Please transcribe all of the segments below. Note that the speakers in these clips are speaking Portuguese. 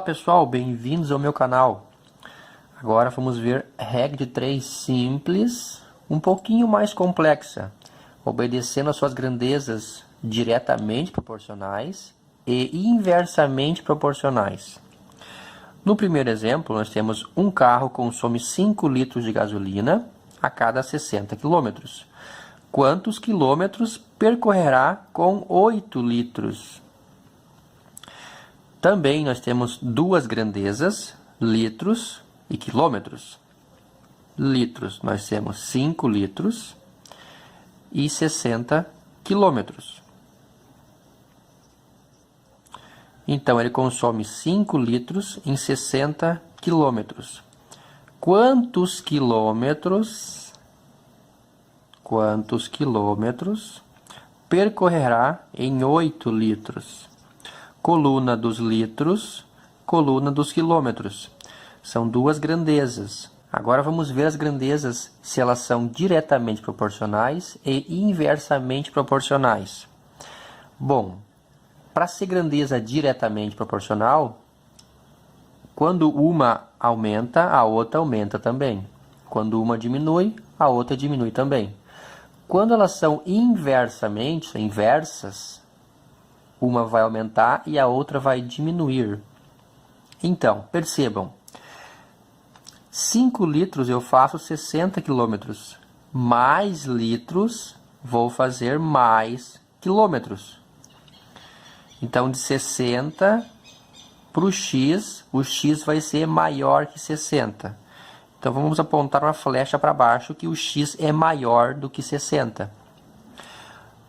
pessoal, bem-vindos ao meu canal. Agora vamos ver regra de 3 simples, um pouquinho mais complexa, obedecendo às suas grandezas diretamente proporcionais e inversamente proporcionais. No primeiro exemplo, nós temos um carro que consome 5 litros de gasolina a cada 60 km. Quantos quilômetros percorrerá com 8 litros? Também nós temos duas grandezas, litros e quilômetros. Litros, nós temos 5 litros e 60 quilômetros. Então, ele consome 5 litros em 60 quilômetros. Quantos quilômetros percorrerá em 8 litros? Coluna dos litros, coluna dos quilômetros. São duas grandezas. Agora vamos ver as grandezas, se elas são diretamente proporcionais e inversamente proporcionais. Bom, para ser grandeza diretamente proporcional, quando uma aumenta, a outra aumenta também. Quando uma diminui, a outra diminui também. Quando elas são inversas, uma vai aumentar e a outra vai diminuir. Então, percebam, 5 litros eu faço 60 quilômetros. Mais litros, vou fazer mais quilômetros. Então, de 60 para o x vai ser maior que 60. Então, vamos apontar uma flecha para baixo que o x é maior do que 60.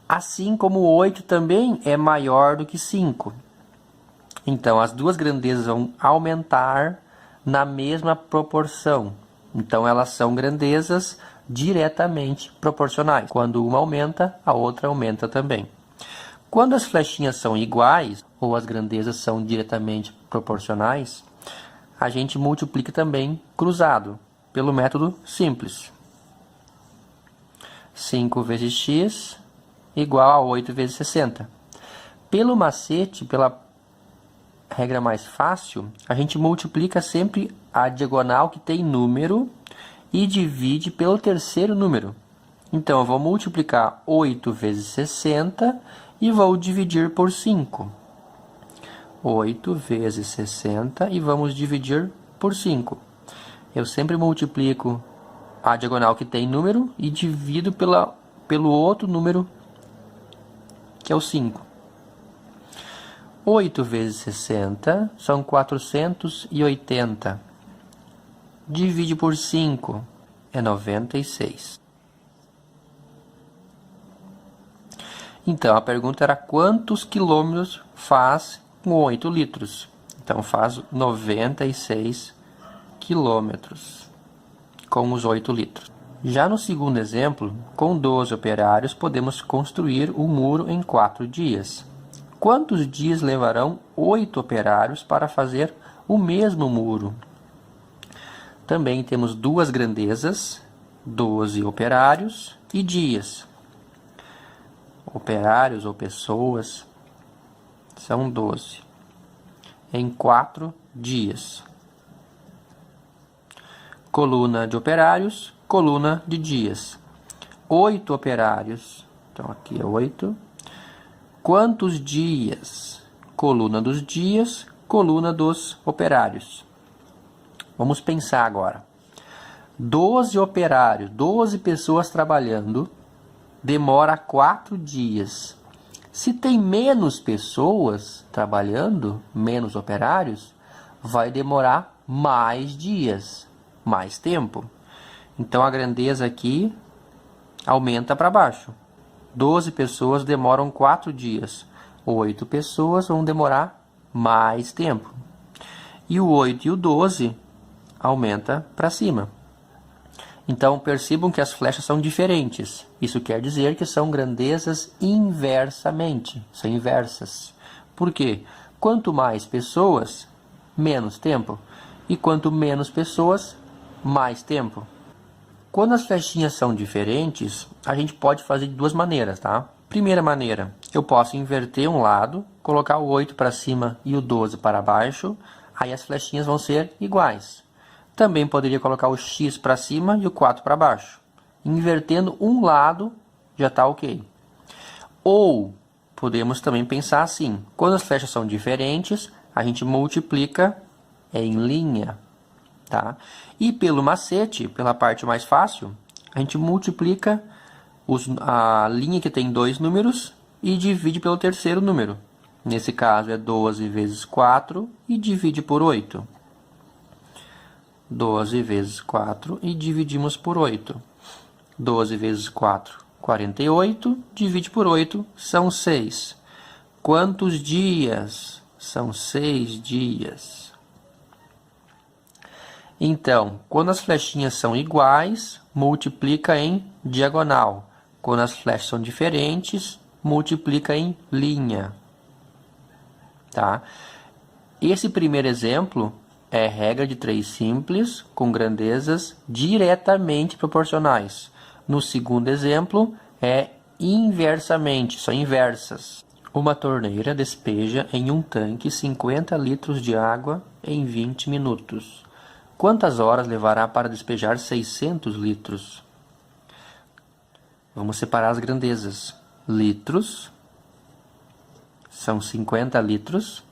Assim como 8 também é maior do que 5. Então, as duas grandezas vão aumentar na mesma proporção. Então, elas são grandezas diretamente proporcionais. Quando uma aumenta, a outra aumenta também. Quando as flechinhas são iguais, ou as grandezas são diretamente proporcionais, a gente multiplica também cruzado, pelo método simples. 5 vezes x igual a 8 vezes 60. Pelo macete, pela regra mais fácil, a gente multiplica sempre a diagonal que tem número e divide pelo terceiro número. Então, eu vou multiplicar 8 vezes 60 e vou dividir por 5. 8 vezes 60 e vamos dividir por 5. Eu sempre multiplico a diagonal que tem número e divido pelo outro número, que é o 5. 8 vezes 60 são 480. Divide por 5 é 96. Então, a pergunta era quantos quilômetros faz com 8 litros? Então, faz 96 quilômetros com os 8 litros. Já no segundo exemplo, com 12 operários, podemos construir um muro em 4 dias. Quantos dias levarão 8 operários para fazer o mesmo muro? Também temos duas grandezas, 12 operários e dias. Operários ou pessoas são 12. Em 4 dias. Coluna de operários, coluna de dias. 8 operários. Então, aqui é 8. Quantos dias? Coluna dos dias, coluna dos operários. Vamos pensar agora. 12 operários, 12 pessoas trabalhando, demora 4 dias. Se tem menos pessoas trabalhando, menos operários, vai demorar mais dias, mais tempo. Então, a grandeza aqui aumenta para baixo. 12 pessoas demoram 4 dias. 8 pessoas vão demorar mais tempo. E o 8 e o 12 aumenta para cima. Então, percebam que as flechas são diferentes. Isso quer dizer que são grandezas inversamente. São inversas. Por quê? Quanto mais pessoas, menos tempo. E quanto menos pessoas, mais tempo. Quando as flechinhas são diferentes, a gente pode fazer de duas maneiras, tá? Primeira maneira, eu posso inverter um lado, colocar o 8 para cima e o 12 para baixo. Aí as flechinhas vão ser iguais. Também poderia colocar o X para cima e o 4 para baixo. Invertendo um lado, já está ok. Ou podemos também pensar assim, quando as flechas são diferentes, a gente multiplica em linha. Tá? E pelo macete, pela parte mais fácil, a gente multiplica a linha que tem 2 números e divide pelo terceiro número. Nesse caso é 12 vezes 4 e divide por 8. 12 vezes 4 e dividimos por 8. 12 vezes 4, 48. Divide por 8, são 6. Quantos dias? São 6 dias. Então, quando as flechinhas são iguais, multiplica em diagonal. Quando as flechas são diferentes, multiplica em linha. Tá? Esse primeiro exemplo é regra de 3 simples, com grandezas diretamente proporcionais. No segundo exemplo, é inversamente, são inversas. Uma torneira despeja em um tanque 50 litros de água em 20 minutos. Quantas horas levará para despejar 600 litros? Vamos separar as grandezas. Litros são 50 litros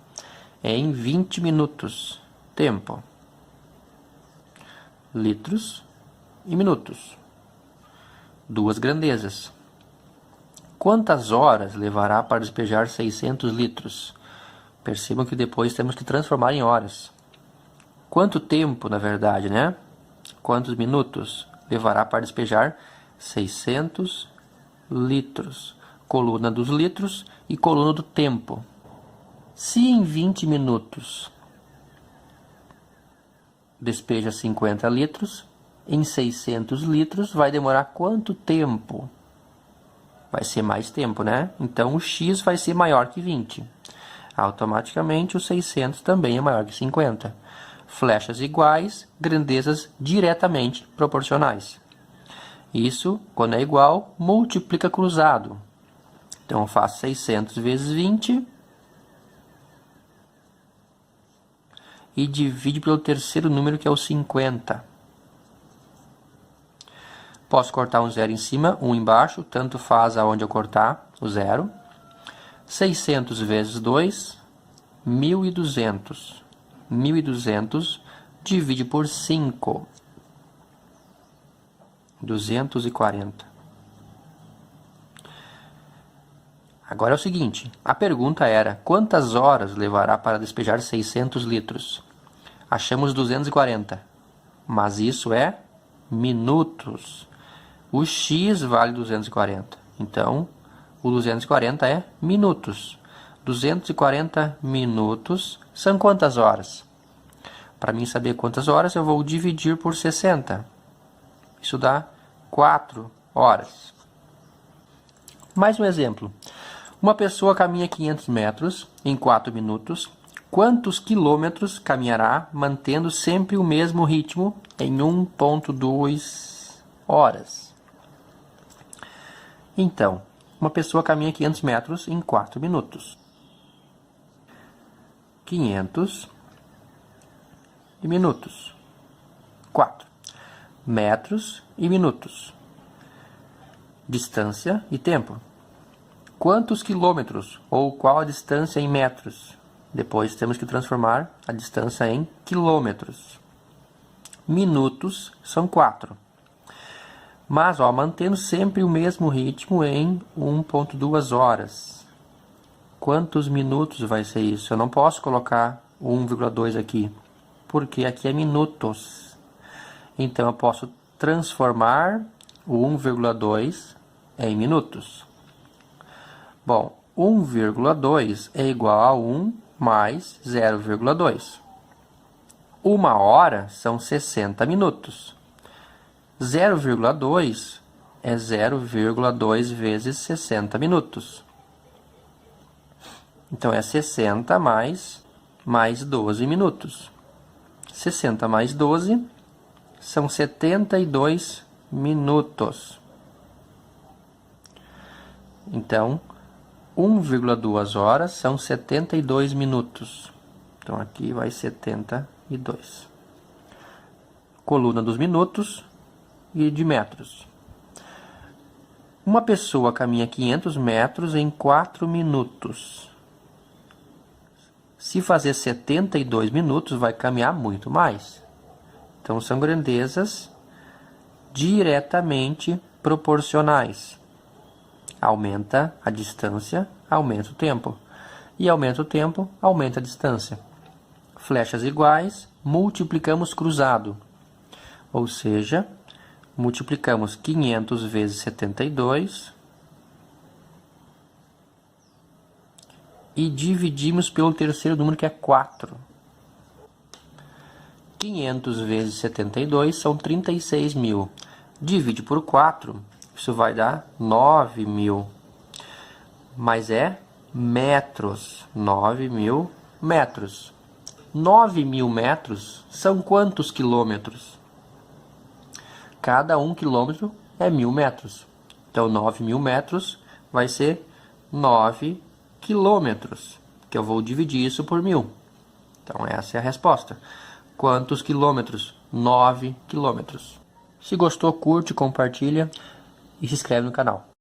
em 20 minutos. Tempo. Litros e minutos. Duas grandezas. Quantas horas levará para despejar 600 litros? Percebam que depois temos que transformar em horas. Quanto tempo, na verdade, né? Quantos minutos levará para despejar 600 litros? Coluna dos litros e coluna do tempo. Se em 20 minutos despeja 50 litros, em 600 litros vai demorar quanto tempo? Vai ser mais tempo, né? Então o X vai ser maior que 20. Automaticamente o 600 também é maior que 50. Flechas iguais, grandezas diretamente proporcionais. Isso, quando é igual, multiplica cruzado. Então eu faço 600 vezes 20 e divide pelo terceiro número, que é o 50. Posso cortar um zero em cima, um embaixo, tanto faz aonde eu cortar o zero. 600 vezes 2, 1.200. 1.200 divide por 5. 240. Agora é o seguinte, a pergunta era, quantas horas levará para despejar 600 litros? Achamos 240, mas isso é minutos. O X vale 240, então o 240 é minutos. 240 minutos são quantas horas? Para mim saber quantas horas, eu vou dividir por 60. Isso dá 4 horas. Mais um exemplo. Uma pessoa caminha 500 metros em 4 minutos. Quantos quilômetros caminhará mantendo sempre o mesmo ritmo em 1,2 horas? Então, uma pessoa caminha 500 metros em 4 minutos. 500 e minutos. 4. Metros e minutos. Distância e tempo. Quantos quilômetros ou qual a distância em metros? Depois temos que transformar a distância em quilômetros. Minutos são 4. Mas, mantendo sempre o mesmo ritmo em 1,2 horas. Quantos minutos vai ser isso? Eu não posso colocar 1,2 aqui, porque aqui é minutos. Então, eu posso transformar o 1,2 em minutos. Bom, 1,2 é igual a 1 mais 0,2. 1 hora são 60 minutos. 0,2 é 0,2 vezes 60 minutos. Então, é 60 mais 12 minutos. 60 mais 12 são 72 minutos. Então, 1,2 horas são 72 minutos. Então, aqui vai 72. Coluna dos minutos e de metros. Uma pessoa caminha 500 metros em 4 minutos. Se fazer 72 minutos, vai caminhar muito mais. Então, são grandezas diretamente proporcionais. Aumenta a distância, aumenta o tempo. E aumenta o tempo, aumenta a distância. Flechas iguais, multiplicamos cruzado. Ou seja, multiplicamos 500 vezes 72 e dividimos pelo terceiro número, que é 4. 500 vezes 72 são 36 mil. Divide por 4, isso vai dar 9 mil. Mas é metros, 9 mil metros. 9 mil metros são quantos quilômetros? Cada 1 quilômetro é 1000 metros. Então, 9 mil metros vai ser 9 quilômetros, que eu vou dividir isso por 1000. Então, essa é a resposta. Quantos quilômetros? 9 quilômetros. Se gostou, curte, compartilha e se inscreve no canal.